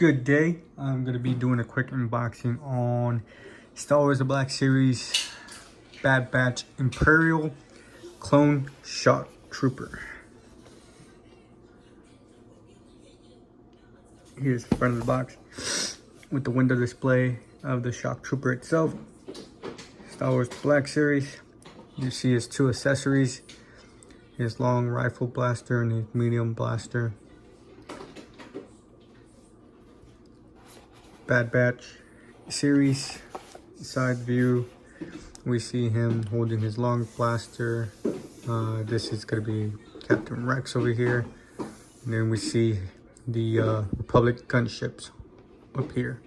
Good day. I'm going to be doing a quick unboxing on Star Wars The Black Series Bad Batch Imperial Clone Shock Trooper. Here's the front of the box with the window display of the Shock Trooper itself. Star Wars The Black Series. You see his two accessories, his long rifle blaster and his medium blaster. Bad Batch series side view, we see him holding his long blaster. This is going to be Captain Rex over here, and then we see the Republic gunships up here.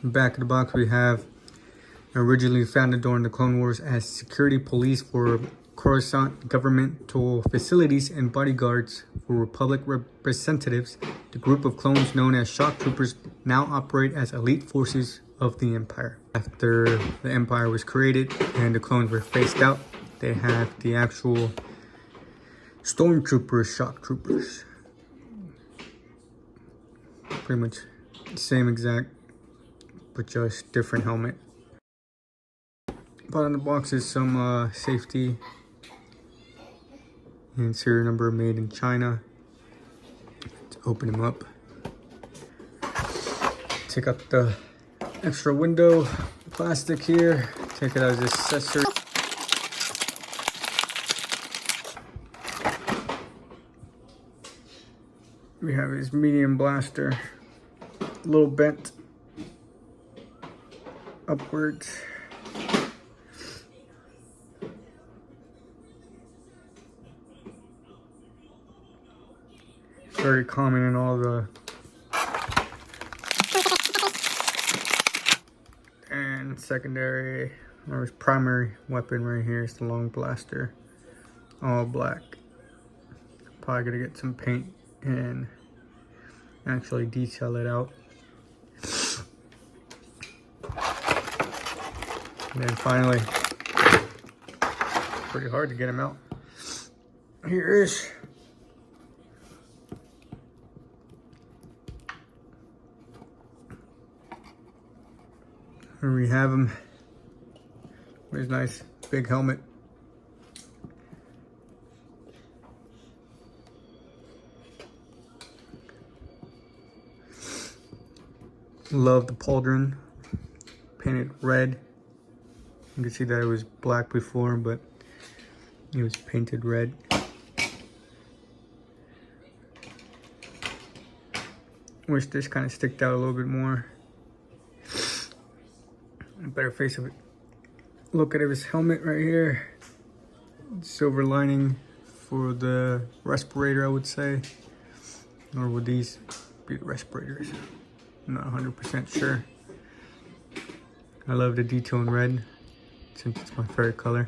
Back of the box, we have originally founded during the Clone Wars as security police for Coruscant governmental facilities and bodyguards for Republic representatives. The group of clones known as Shock Troopers now operate as elite forces of the Empire. After the Empire was created and the clones were phased out, they have the actual Stormtrooper Shock Troopers. Pretty much the same exact, but just different helmet. Bottom of the box is some safety and serial number made in China. Let's open them up. Take out the extra window plastic here. Take it as an accessory. We have his medium blaster, a little bent upwards. Very common in all the and secondary or his primary weapon right here is the long blaster, all black. Probably gonna get some paint and actually detail it out. And then finally, pretty hard to get him out. Here is here we have him with his nice big helmet. Love the pauldron, painted red. You can see that it was black before, but it was painted red. Wish this kind of sticked out a little bit more. Better face of it. Look at his helmet right here. Silver lining for the respirator, I would say. Or would these be the respirators? I'm not 100% sure. I love the detail in red, since it's my favorite color.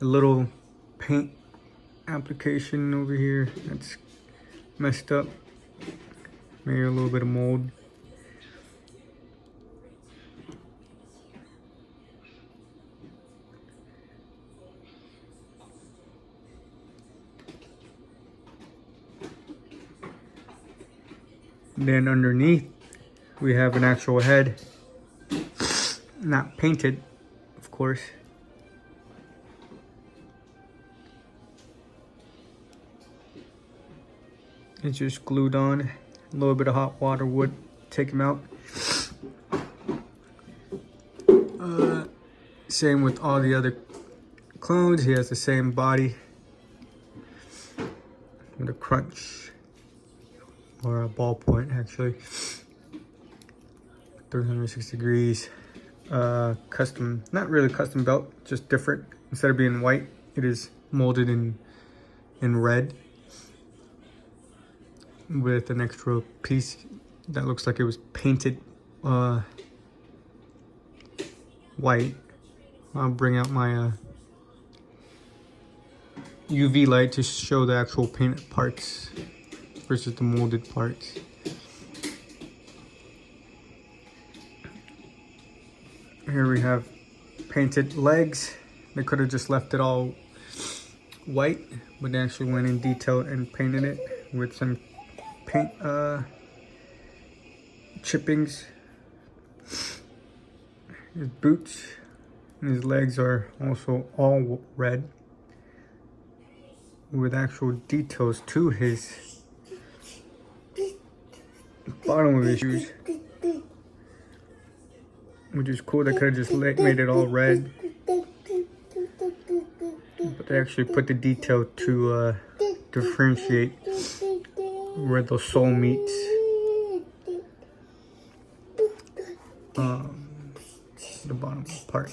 A little paint application over here that's messed up. Maybe a little bit of mold. Then underneath, we have an actual head, not painted, of course. It's just glued on. A little bit of hot water would take him out. Same with all the other clones. He has the same body with a crunch. Or a ballpoint, actually. 360 degrees. Custom, not really custom belt, just different. Instead of being white, it is molded in red with an extra piece that looks like it was painted white. I'll bring out my UV light to show the actual painted parts versus the molded parts. Here we have painted legs. They could have just left it all white, but they actually went in detail and painted it with some paint chippings. His boots and his legs are also all red, with actual details to his bottom of his shoes, which is cool. They could have just made it all red, but they actually put the detail to differentiate where the sole meets the bottom part.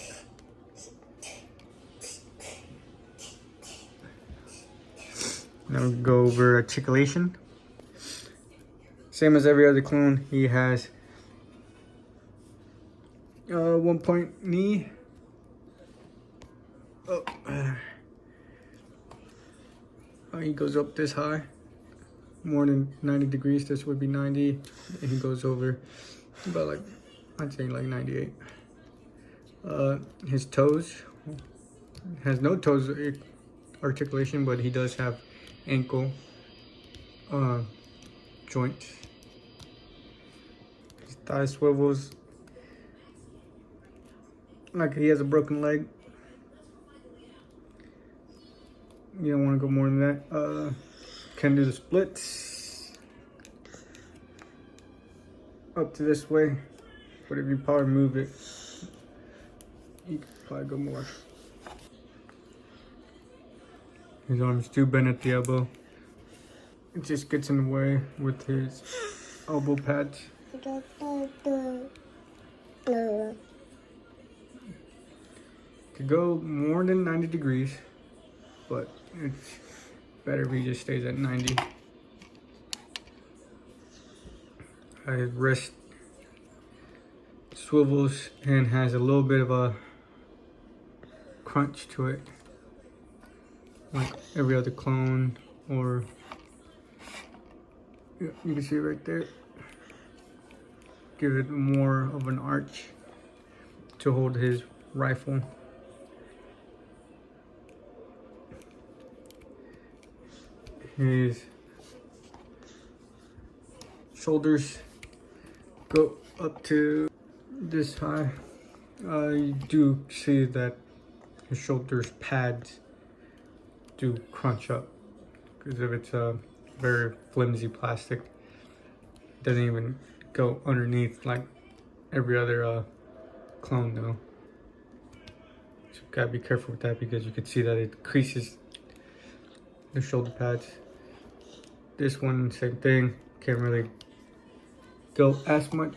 Now we go over articulation. Same as every other clone, he has 1 point knee. He goes up this high, more than 90 degrees. This would be 90, and he goes over about, like, I'd say like 98. His toes, has no toes articulation, but he does have ankle joints. His thigh swivels like he has a broken leg. You don't want to go more than that. Can do the splits up to this way, but if you power move it, you can probably go more. His arms do bend at the elbow. It just gets in the way with his elbow pads. Could go more than 90 degrees, but it's better if he just stays at 90. His wrist swivels and has a little bit of a crunch to it, like every other clone, or yeah, you can see it right there. Give it more of an arch to hold his rifle. His shoulders go up to this high. You do see that his shoulders pads do crunch up, because if it's a very flimsy plastic, it doesn't even go underneath like every other clone though. So you gotta be careful with that, because you can see that it creases the shoulder pads. This one, same thing, can't really go as much.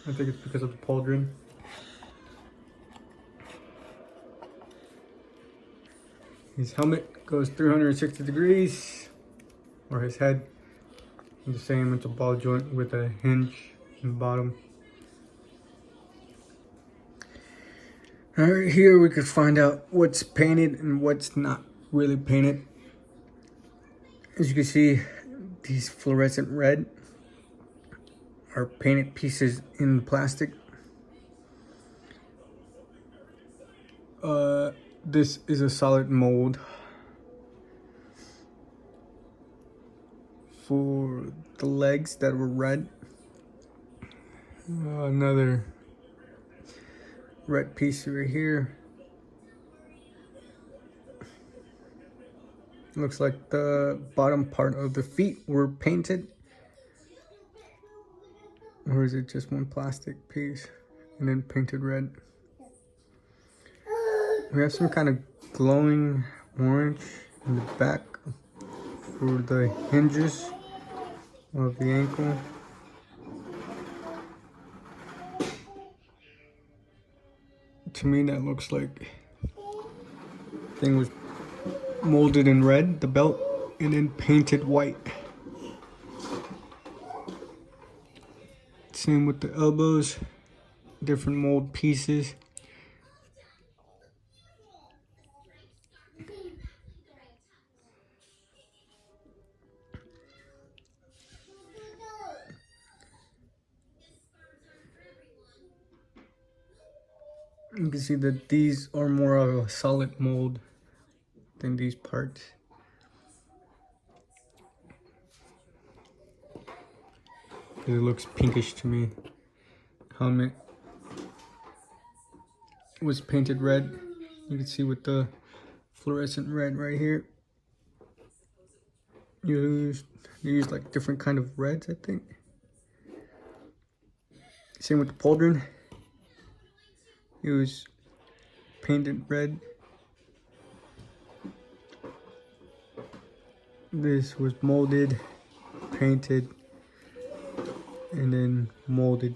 I think it's because of the pauldron. His helmet goes 360 degrees, or his head. The same, it's a ball joint with a hinge in the bottom. Alright, here we could find out what's painted and what's not really painted. As you can see, these fluorescent red are painted pieces in plastic. This is a solid mold for the legs that were red. Another red piece right here. Looks like the bottom part of the feet were painted. Or is it just one plastic piece and then painted red? We have some kind of glowing orange in the back for the hinges of the ankle. To me, that looks like the thing was molded in red, the belt, and then painted white. Same with the elbows, different mold pieces. You can see that these are more of a solid mold than these parts. because it looks pinkish to me. Helmet was painted red. You can see with the fluorescent red right here. They use like different kind of reds, I think. Same with the pauldron. It was painted red. This was molded, painted, and then molded.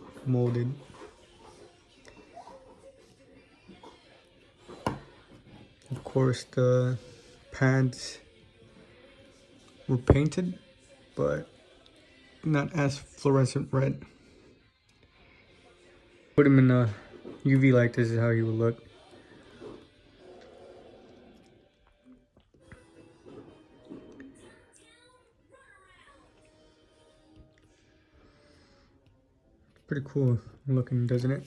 Of course, the pads were painted, but not as fluorescent red. Put him in a UV light, this is how he would look. Pretty cool looking, doesn't it?